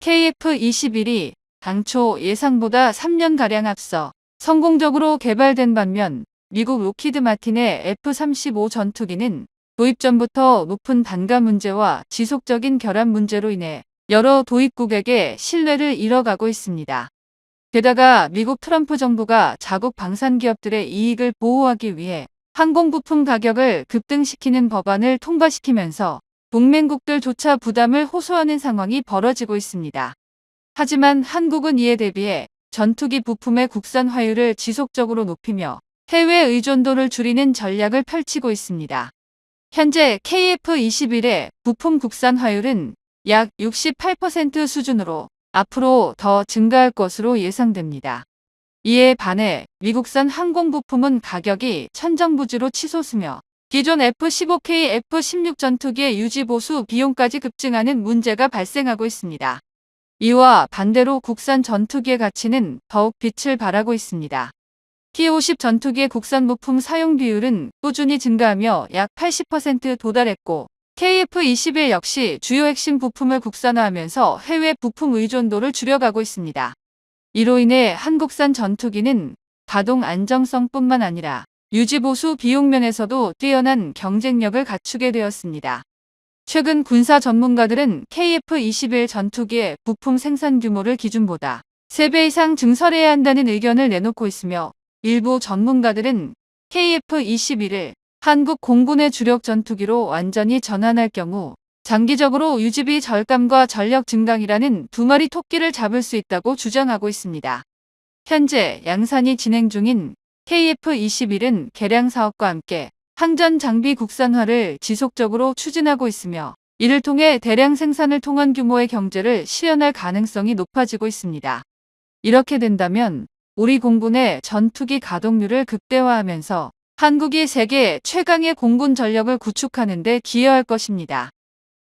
KF-21이 당초 예상보다 3년가량 앞서 성공적으로 개발된 반면 미국 록히드 마틴의 F-35 전투기는 도입 전부터 높은 단가 문제와 지속적인 결함 문제로 인해 여러 도입국에게 신뢰를 잃어가고 있습니다. 게다가 미국 트럼프 정부가 자국 방산 기업들의 이익을 보호하기 위해 항공부품 가격을 급등시키는 법안을 통과시키면서 동맹국들조차 부담을 호소하는 상황이 벌어지고 있습니다. 하지만 한국은 이에 대비해 전투기 부품의 국산화율을 지속적으로 높이며 해외 의존도를 줄이는 전략을 펼치고 있습니다. 현재 KF-21의 부품 국산화율은 약 68% 수준으로 앞으로 더 증가할 것으로 예상됩니다. 이에 반해 미국산 항공부품은 가격이 천정부지로 치솟으며 기존 F-15K, F-16 전투기의 유지보수 비용까지 급증하는 문제가 발생하고 있습니다. 이와 반대로 국산 전투기의 가치는 더욱 빛을 발하고 있습니다. T-50 전투기의 국산 부품 사용 비율은 꾸준히 증가하며 약 80% 도달했고 KF-21 역시 주요 핵심 부품을 국산화하면서 해외 부품 의존도를 줄여가고 있습니다. 이로 인해 한국산 전투기는 가동 안정성뿐만 아니라 유지보수 비용 면에서도 뛰어난 경쟁력을 갖추게 되었습니다. 최근 군사 전문가들은 KF-21 전투기의 부품 생산 규모를 기준보다 3배 이상 증설해야 한다는 의견을 내놓고 있으며 일부 전문가들은 KF-21을 한국 공군의 주력 전투기로 완전히 전환할 경우 장기적으로 유지비 절감과 전력 증강이라는 두 마리 토끼를 잡을 수 있다고 주장하고 있습니다. 현재 양산이 진행 중인 KF-21은 개량 사업과 함께 항전 장비 국산화를 지속적으로 추진하고 있으며 이를 통해 대량 생산을 통한 규모의 경제를 실현할 가능성이 높아지고 있습니다. 이렇게 된다면 우리 공군의 전투기 가동률을 극대화하면서 한국이 세계 최강의 공군 전력을 구축하는 데 기여할 것입니다.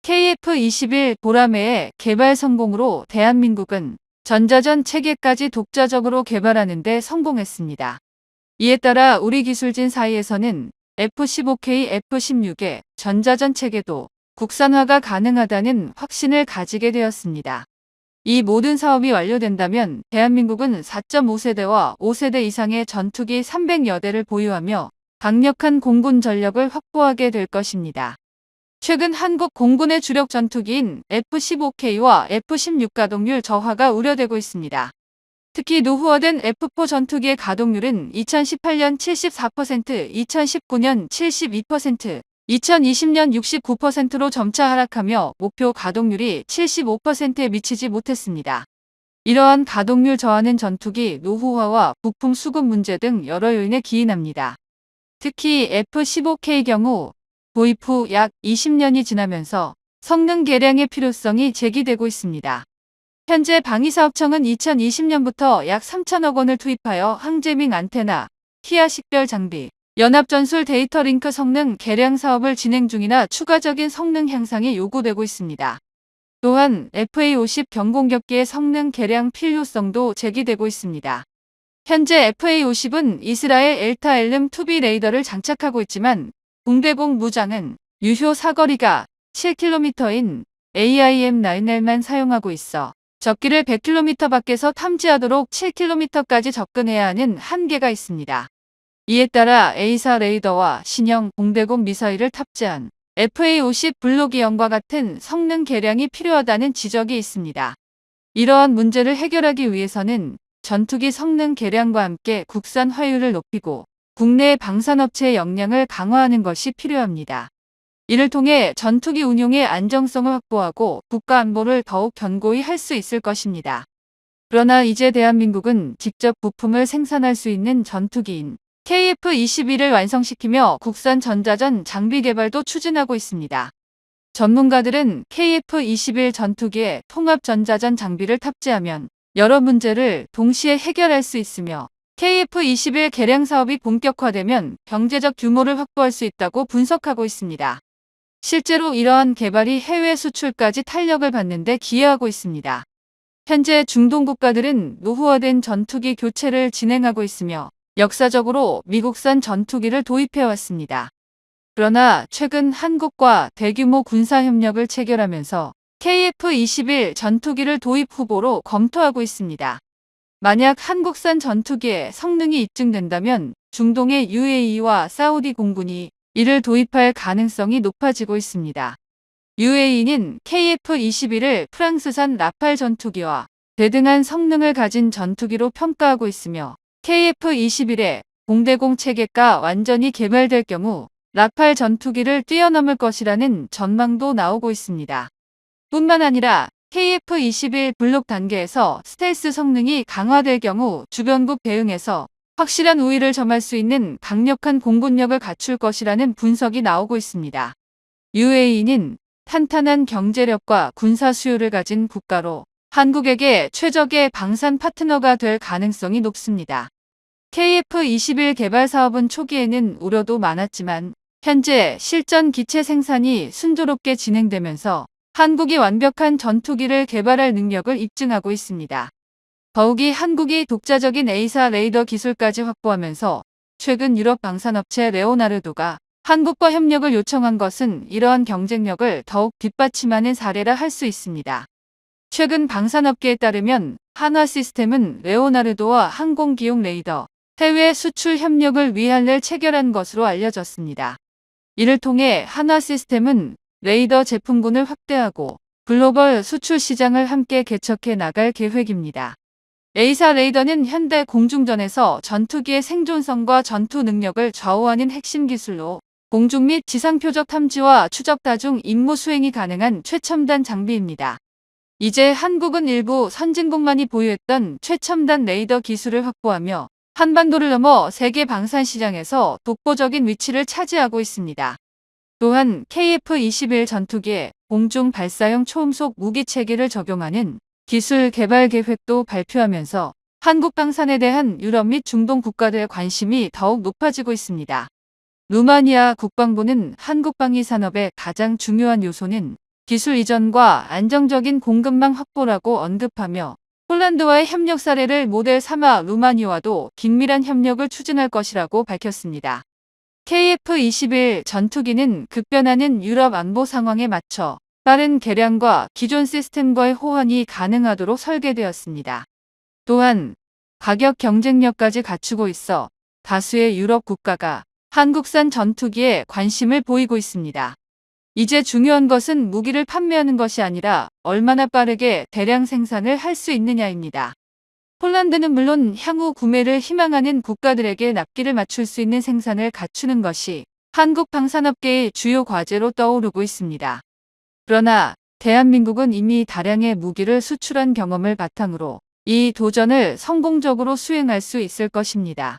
KF-21 보라매의 개발 성공으로 대한민국은 전자전 체계까지 독자적으로 개발하는 데 성공했습니다. 이에 따라 우리 기술진 사이에서는 F-15K, F-16의 전자전 체계도 국산화가 가능하다는 확신을 가지게 되었습니다. 이 모든 사업이 완료된다면 대한민국은 4.5세대와 5세대 이상의 전투기 300여 대를 보유하며 강력한 공군 전력을 확보하게 될 것입니다. 최근 한국 공군의 주력 전투기인 F-15K와 F-16 가동률 저하가 우려되고 있습니다. 특히 노후화된 F-4 전투기의 가동률은 2018년 74%, 2019년 72%, 2020년 69%로 점차 하락하며 목표 가동률이 75%에 미치지 못했습니다. 이러한 가동률 저하는 전투기 노후화와 부품 수급 문제 등 여러 요인에 기인합니다. 특히 F-15K의 경우 도입 후 약 20년이 지나면서 성능 개량의 필요성이 제기되고 있습니다. 현재 방위사업청은 2020년부터 약 3천억 원을 투입하여 항제밍 안테나, 키아 식별 장비, 연합전술 데이터 링크 성능 개량 사업을 진행 중이나 추가적인 성능 향상이 요구되고 있습니다. 또한 FA-50 경공격기의 성능 개량 필요성도 제기되고 있습니다. 현재 FA-50은 이스라엘 엘타-엘름-2B 레이더를 장착하고 있지만 공대공 무장은 유효 사거리가 7km인 AIM-9L만 사용하고 있어 적기를 100km 밖에서 탐지하도록 7km까지 접근해야 하는 한계가 있습니다. 이에 따라 A사 레이더와 신형 공대공 미사일을 탑재한 FA-50 블록이형과 같은 성능 개량이 필요하다는 지적이 있습니다. 이러한 문제를 해결하기 위해서는 전투기 성능 개량과 함께 국산 화율을 높이고 국내 방산업체의 역량을 강화하는 것이 필요합니다. 이를 통해 전투기 운용의 안정성을 확보하고 국가 안보를 더욱 견고히 할 수 있을 것입니다. 그러나 이제 대한민국은 직접 부품을 생산할 수 있는 전투기인 KF-21을 완성시키며 국산 전자전 장비 개발도 추진하고 있습니다. 전문가들은 KF-21 전투기에 통합 전자전 장비를 탑재하면 여러 문제를 동시에 해결할 수 있으며 KF-21 개량 사업이 본격화되면 경제적 규모를 확보할 수 있다고 분석하고 있습니다. 실제로 이러한 개발이 해외 수출까지 탄력을 받는 데 기여하고 있습니다. 현재 중동 국가들은 노후화된 전투기 교체를 진행하고 있으며 역사적으로 미국산 전투기를 도입해왔습니다. 그러나 최근 한국과 대규모 군사협력을 체결하면서 KF-21 전투기를 도입 후보로 검토하고 있습니다. 만약 한국산 전투기의 성능이 입증된다면 중동의 UAE와 사우디 공군이 이를 도입할 가능성이 높아지고 있습니다. UAE는 KF-21을 프랑스산 라팔 전투기와 대등한 성능을 가진 전투기로 평가하고 있으며 KF-21의 공대공 체계가 완전히 개발될 경우 라팔 전투기를 뛰어넘을 것이라는 전망도 나오고 있습니다. 뿐만 아니라 KF-21 블록 단계에서 스텔스 성능이 강화될 경우 주변국 대응에서 확실한 우위를 점할 수 있는 강력한 공군력을 갖출 것이라는 분석이 나오고 있습니다. UAE는 탄탄한 경제력과 군사 수요를 가진 국가로 한국에게 최적의 방산 파트너가 될 가능성이 높습니다. KF-21 개발 사업은 초기에는 우려도 많았지만 현재 실전 기체 생산이 순조롭게 진행되면서 한국이 완벽한 전투기를 개발할 능력을 입증하고 있습니다. 더욱이 한국이 독자적인 A사 레이더 기술까지 확보하면서 최근 유럽 방산업체 레오나르도가 한국과 협력을 요청한 것은 이러한 경쟁력을 더욱 뒷받침하는 사례라 할 수 있습니다. 최근 방산업계에 따르면 한화시스템은 레오나르도와 항공기용 레이더, 해외 수출 협력을 위한을 체결한 것으로 알려졌습니다. 이를 통해 한화시스템은 레이더 제품군을 확대하고 글로벌 수출 시장을 함께 개척해 나갈 계획입니다. A사 레이더는 현대 공중전에서 전투기의 생존성과 전투 능력을 좌우하는 핵심 기술로 공중 및 지상 표적 탐지와 추적 다중 임무 수행이 가능한 최첨단 장비입니다. 이제 한국은 일부 선진국만이 보유했던 최첨단 레이더 기술을 확보하며 한반도를 넘어 세계 방산 시장에서 독보적인 위치를 차지하고 있습니다. 또한 KF-21 전투기에 공중 발사형 초음속 무기 체계를 적용하는 기술 개발 계획도 발표하면서 한국 방산에 대한 유럽 및 중동 국가들의 관심이 더욱 높아지고 있습니다. 루마니아 국방부는 한국 방위 산업의 가장 중요한 요소는 기술 이전과 안정적인 공급망 확보라고 언급하며 폴란드와의 협력 사례를 모델 삼아 루마니아와도 긴밀한 협력을 추진할 것이라고 밝혔습니다. KF-21 전투기는 급변하는 유럽 안보 상황에 맞춰 빠른 개량과 기존 시스템과의 호환이 가능하도록 설계되었습니다. 또한 가격 경쟁력까지 갖추고 있어 다수의 유럽 국가가 한국산 전투기에 관심을 보이고 있습니다. 이제 중요한 것은 무기를 판매하는 것이 아니라 얼마나 빠르게 대량 생산을 할 수 있느냐입니다. 폴란드는 물론 향후 구매를 희망하는 국가들에게 납기를 맞출 수 있는 생산을 갖추는 것이 한국 방산업계의 주요 과제로 떠오르고 있습니다. 그러나 대한민국은 이미 다량의 무기를 수출한 경험을 바탕으로 이 도전을 성공적으로 수행할 수 있을 것입니다.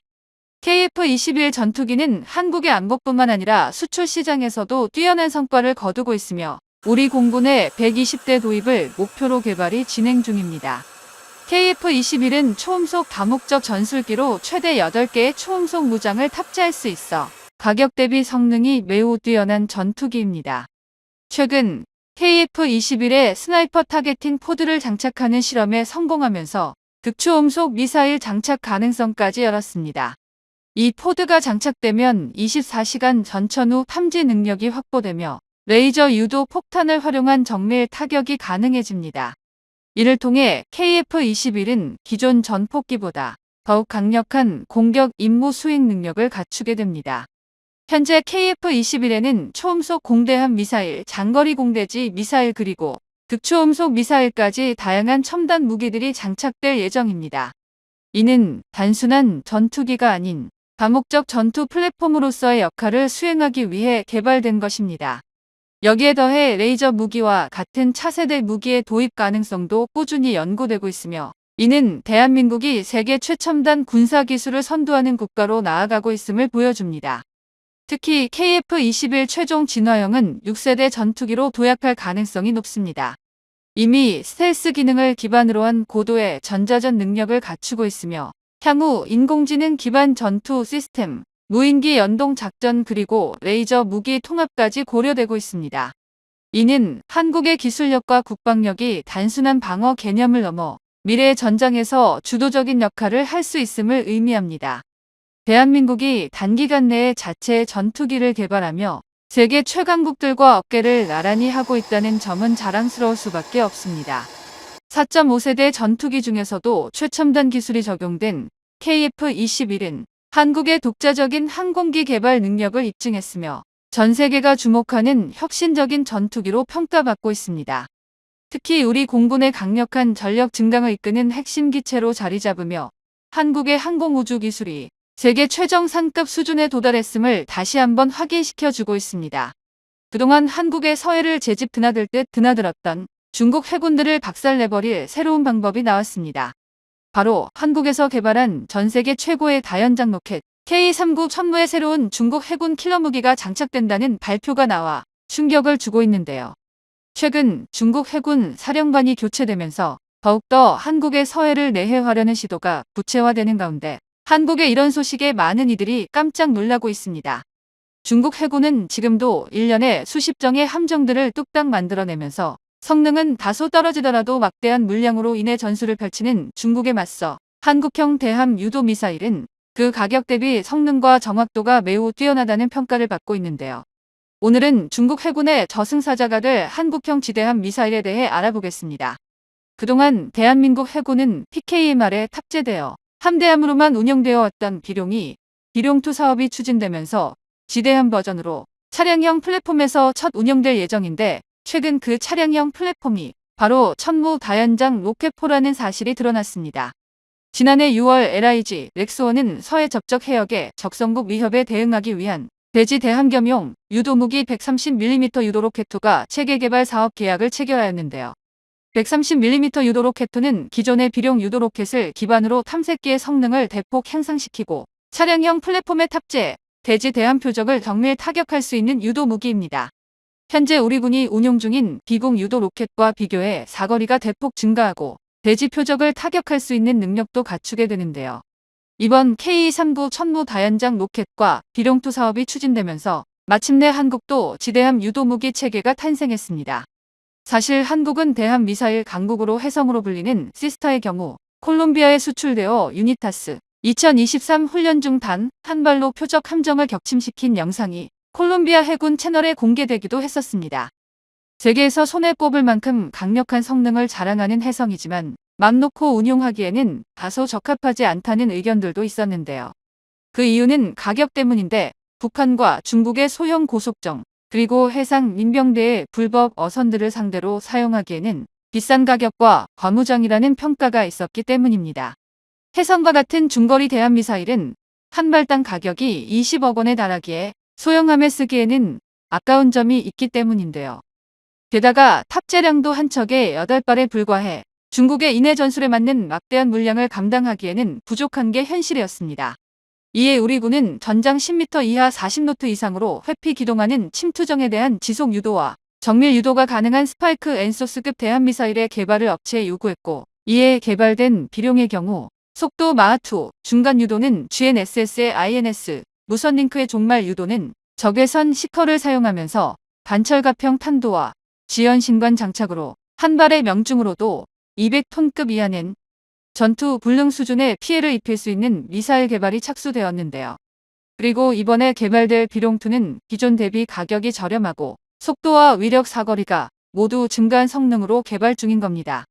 KF-21 전투기는 한국의 안보뿐만 아니라 수출 시장에서도 뛰어난 성과를 거두고 있으며 우리 공군의 120대 도입을 목표로 개발이 진행 중입니다. KF-21은 초음속 다목적 전술기로 최대 8개의 초음속 무장을 탑재할 수 있어 가격 대비 성능이 매우 뛰어난 전투기입니다. 최근 KF-21에 스나이퍼 타겟팅 포드를 장착하는 실험에 성공하면서 극초음속 미사일 장착 가능성까지 열었습니다. 이 포드가 장착되면 24시간 전천후 탐지 능력이 확보되며 레이저 유도 폭탄을 활용한 정밀 타격이 가능해집니다. 이를 통해 KF-21은 기존 전폭기보다 더욱 강력한 공격 임무 수행 능력을 갖추게 됩니다. 현재 KF-21에는 초음속 공대함 미사일, 장거리 공대지 미사일 그리고 극초음속 미사일까지 다양한 첨단 무기들이 장착될 예정입니다. 이는 단순한 전투기가 아닌 다목적 전투 플랫폼으로서의 역할을 수행하기 위해 개발된 것입니다. 여기에 더해 레이저 무기와 같은 차세대 무기의 도입 가능성도 꾸준히 연구되고 있으며 이는 대한민국이 세계 최첨단 군사기술을 선도하는 국가로 나아가고 있음을 보여줍니다. 특히 KF-21 최종 진화형은 6세대 전투기로 도약할 가능성이 높습니다. 이미 스텔스 기능을 기반으로 한 고도의 전자전 능력을 갖추고 있으며 향후 인공지능 기반 전투 시스템, 무인기 연동 작전 그리고 레이저 무기 통합까지 고려되고 있습니다. 이는 한국의 기술력과 국방력이 단순한 방어 개념을 넘어 미래의 전장에서 주도적인 역할을 할 수 있음을 의미합니다. 대한민국이 단기간 내에 자체의 전투기를 개발하며 세계 최강국들과 어깨를 나란히 하고 있다는 점은 자랑스러울 수밖에 없습니다. 4.5세대 전투기 중에서도 최첨단 기술이 적용된 KF-21은 한국의 독자적인 항공기 개발 능력을 입증했으며 전 세계가 주목하는 혁신적인 전투기로 평가받고 있습니다. 특히 우리 공군의 강력한 전력 증강을 이끄는 핵심 기체로 자리 잡으며 한국의 항공우주 기술이 세계 최정상급 수준에 도달했음을 다시 한번 확인시켜주고 있습니다. 그동안 한국의 서해를 제집 드나들 듯 드나들었던 중국 해군들을 박살내버릴 새로운 방법이 나왔습니다. 바로 한국에서 개발한 전 세계 최고의 다연장 로켓 K-39 천무의 새로운 중국 해군 킬러 무기가 장착된다는 발표가 나와 충격을 주고 있는데요. 최근 중국 해군 사령관이 교체되면서 더욱더 한국의 서해를 내해하려는 시도가 구체화되는 가운데 한국의 이런 소식에 많은 이들이 깜짝 놀라고 있습니다. 중국 해군은 지금도 1년에 수십 정의 함정들을 뚝딱 만들어내면서 성능은 다소 떨어지더라도 막대한 물량으로 인해 전술을 펼치는 중국에 맞서 한국형 대함 유도 미사일은 그 가격 대비 성능과 정확도가 매우 뛰어나다는 평가를 받고 있는데요. 오늘은 중국 해군의 저승사자가 될 한국형 지대함 미사일에 대해 알아보겠습니다. 그동안 대한민국 해군은 PKMR에 탑재되어 함대함으로만 운영되어 왔던 비룡2 사업이 추진되면서 지대함 버전으로 차량형 플랫폼에서 첫 운영될 예정인데 최근 그 차량형 플랫폼이 바로 천무 다연장 로켓포라는 사실이 드러났습니다. 지난해 6월 LIG 렉스원은 서해 접적 해역의 적성국 위협에 대응하기 위한 대지 대함겸용 유도무기 130mm 유도로켓2가 체계 개발 사업 계약을 체결하였는데요. 130mm 유도로켓2는 기존의 비룡 유도로켓을 기반으로 탐색기의 성능을 대폭 향상시키고 차량형 플랫폼에 탑재, 대지 대함 표적을 정밀 타격할 수 있는 유도무기입니다. 현재 우리 군이 운용 중인 비공 유도 로켓과 비교해 사거리가 대폭 증가하고 대지 표적을 타격할 수 있는 능력도 갖추게 되는데요. 이번 K-39 천무 다연장 로켓과 비룡2 사업이 추진되면서 마침내 한국도 지대함 유도무기 체계가 탄생했습니다. 사실 한국은 대함 미사일 강국으로 혜성으로 불리는 시스타의 경우 콜롬비아에 수출되어 유니타스 2023 훈련 중 단 한 발로 표적 함정을 격침시킨 영상이 콜롬비아 해군 채널에 공개되기도 했었습니다. 세계에서 손에 꼽을 만큼 강력한 성능을 자랑하는 혜성이지만 맘 놓고 운용하기에는 다소 적합하지 않다는 의견들도 있었는데요. 그 이유는 가격 때문인데 북한과 중국의 소형 고속정 그리고 해상 민병대의 불법 어선들을 상대로 사용하기에는 비싼 가격과 과무장이라는 평가가 있었기 때문입니다. 혜성과 같은 중거리 대함미사일은 한 발당 가격이 20억 원에 달하기에 소형함에 쓰기에는 아까운 점이 있기 때문인데요. 게다가 탑재량도 한 척에 8발에 불과해 중국의 인해 전술에 맞는 막대한 물량을 감당하기에는 부족한 게 현실이었습니다. 이에 우리 군은 전장 10m 이하 40노트 이상으로 회피 기동하는 침투정에 대한 지속 유도와 정밀 유도가 가능한 스파이크 엔소스급 대함미사일의 개발을 업체에 요구했고 이에 개발된 비룡의 경우 속도 마하2, 중간 유도는 GNSS의 INS, 무선 링크의 종말 유도는 적외선 시커를 사용하면서 반철갑형 탄도와 지연신관 장착으로 한 발의 명중으로도 200톤급 이하는 전투 불능 수준의 피해를 입힐 수 있는 미사일 개발이 착수되었는데요. 그리고 이번에 개발될 비룡2는 기존 대비 가격이 저렴하고 속도와 위력 사거리가 모두 증가한 성능으로 개발 중인 겁니다.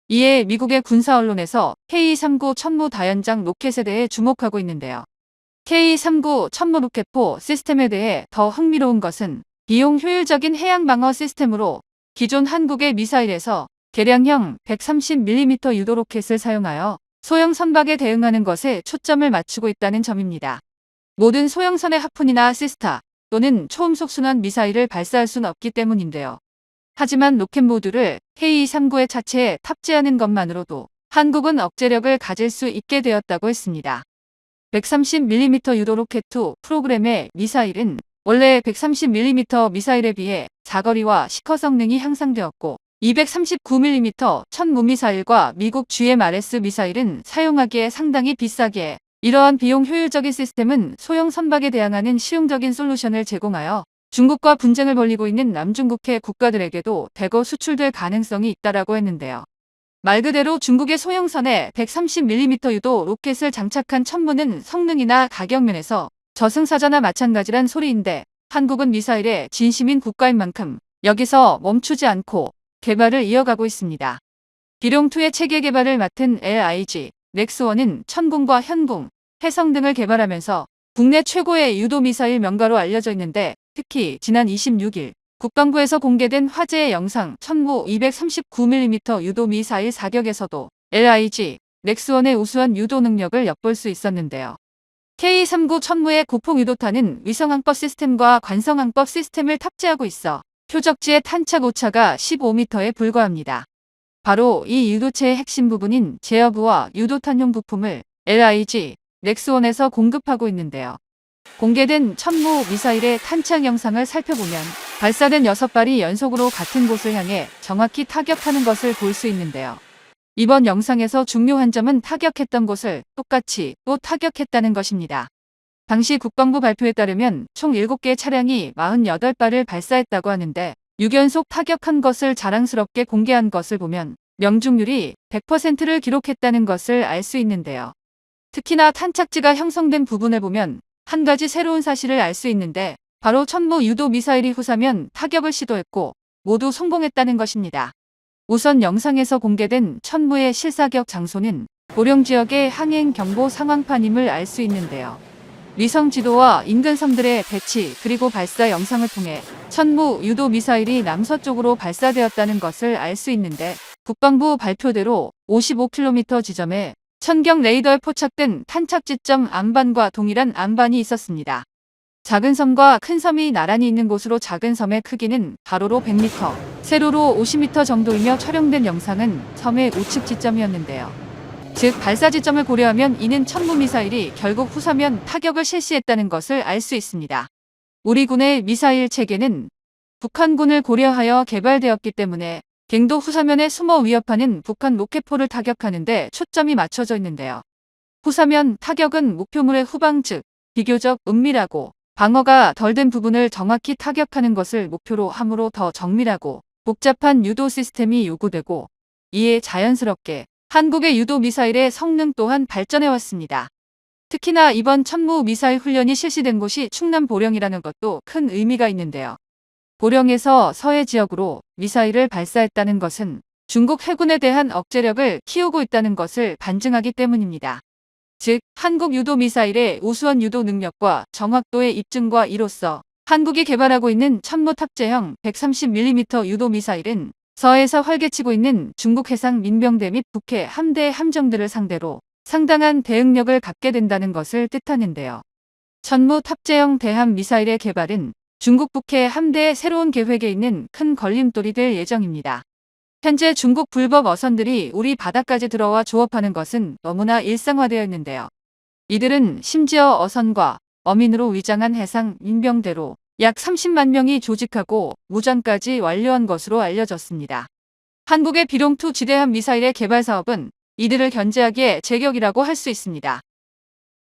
이에 미국의 군사 언론에서 K-39 천무 다연장 로켓에 대해 주목하고 있는데요. K-39 천무 로켓포 시스템에 대해 더 흥미로운 것은 비용 효율적인 해양 방어 시스템으로 기존 한국의 미사일에서 개량형 130mm 유도 로켓을 사용하여 소형 선박에 대응하는 것에 초점을 맞추고 있다는 점입니다. 모든 소형선의 하푼이나 시스타 또는 초음속 순환 미사일을 발사할 수는 없기 때문인데요. 하지만 로켓 모듈을 K-39의 차체에 탑재하는 것만으로도 한국은 억제력을 가질 수 있게 되었다고 했습니다. 130mm 유도 로켓2 프로그램의 미사일은 원래 130mm 미사일에 비해 사거리와 시커 성능이 향상되었고 239mm 천무미사일과 미국 GMRS 미사일은 사용하기에 상당히 비싸기에 이러한 비용 효율적인 시스템은 소형 선박에 대항하는 실용적인 솔루션을 제공하여 중국과 분쟁을 벌이고 있는 남중국해 국가들에게도 대거 수출될 가능성이 있다라고 했는데요. 말 그대로 중국의 소형선에 130mm 유도 로켓을 장착한 천무는 성능이나 가격 면에서 저승사자나 마찬가지란 소리인데 한국은 미사일에 진심인 국가인 만큼 여기서 멈추지 않고 개발을 이어가고 있습니다. 비룡2의 체계 개발을 맡은 LIG 넥스원은 천궁과 현궁, 해성 등을 개발하면서 국내 최고의 유도 미사일 명가로 알려져 있는데, 특히 지난 26일 국방부에서 공개된 화제의 영상 천무 239mm 유도 미사일 사격에서도 LIG 넥스원의 우수한 유도 능력을 엿볼 수 있었는데요. K-39 천무의 고폭 유도탄은 위성항법 시스템과 관성항법 시스템을 탑재하고 있어 표적지의 탄착 오차가 15m에 불과합니다. 바로 이 유도체의 핵심 부분인 제어부와 유도탄용 부품을 LIG 넥스원에서 공급하고 있는데요. 공개된 천무 미사일의 탄착 영상을 살펴보면 발사된 6발이 연속으로 같은 곳을 향해 정확히 타격하는 것을 볼 수 있는데요. 이번 영상에서 중요한 점은 타격했던 곳을 똑같이 또 타격했다는 것입니다. 당시 국방부 발표에 따르면 총 7개 차량이 48발을 발사했다고 하는데, 6연속 타격한 것을 자랑스럽게 공개한 것을 보면 명중률이 100%를 기록했다는 것을 알 수 있는데요. 특히나 탄착지가 형성된 부분을 보면 한 가지 새로운 사실을 알 수 있는데, 바로 천무 유도 미사일이 후사면 타격을 시도했고 모두 성공했다는 것입니다. 우선 영상에서 공개된 천무의 실사격 장소는 보령 지역의 항행 경보 상황판임을 알 수 있는데요. 위성 지도와 인근 섬들의 배치 그리고 발사 영상을 통해 천무 유도 미사일이 남서쪽으로 발사되었다는 것을 알 수 있는데, 국방부 발표대로 55km 지점에 천경 레이더에 포착된 탄착 지점 안반과 동일한 안반이 있었습니다. 작은 섬과 큰 섬이 나란히 있는 곳으로 작은 섬의 크기는 가로로 100m, 세로로 50m 정도이며 촬영된 영상은 섬의 우측 지점이었는데요. 즉 발사 지점을 고려하면 이는 천무 미사일이 결국 후사면 타격을 실시했다는 것을 알 수 있습니다. 우리 군의 미사일 체계는 북한군을 고려하여 개발되었기 때문에 갱도 후사면에 숨어 위협하는 북한 로켓포를 타격하는 데 초점이 맞춰져 있는데요. 후사면 타격은 목표물의 후방 즉 비교적 은밀하고 방어가 덜 된 부분을 정확히 타격하는 것을 목표로 함으로 더 정밀하고 복잡한 유도 시스템이 요구되고, 이에 자연스럽게 한국의 유도 미사일의 성능 또한 발전해 왔습니다. 특히나 이번 천무 미사일 훈련이 실시된 곳이 충남 보령이라는 것도 큰 의미가 있는데요. 보령에서 서해 지역으로 미사일을 발사했다는 것은 중국 해군에 대한 억제력을 키우고 있다는 것을 반증하기 때문입니다. 즉, 한국 유도 미사일의 우수한 유도 능력과 정확도의 입증과 이로써 한국이 개발하고 있는 천무 탑재형 130mm 유도 미사일은 서해에서 활개치고 있는 중국 해상 민병대 및 북해 함대 함정들을 상대로 상당한 대응력을 갖게 된다는 것을 뜻하는데요. 천무 탑재형 대함 미사일의 개발은 중국 북해 함대의 새로운 계획에 있는 큰 걸림돌이 될 예정입니다. 현재 중국 불법 어선들이 우리 바다까지 들어와 조업하는 것은 너무나 일상화되어 있는데요. 이들은 심지어 어선과 어민으로 위장한 해상 민병대로 약 30만 명이 조직하고 무장까지 완료한 것으로 알려졌습니다. 한국의 비룡2 지대함 미사일의 개발 사업은 이들을 견제하기에 제격이라고 할 수 있습니다.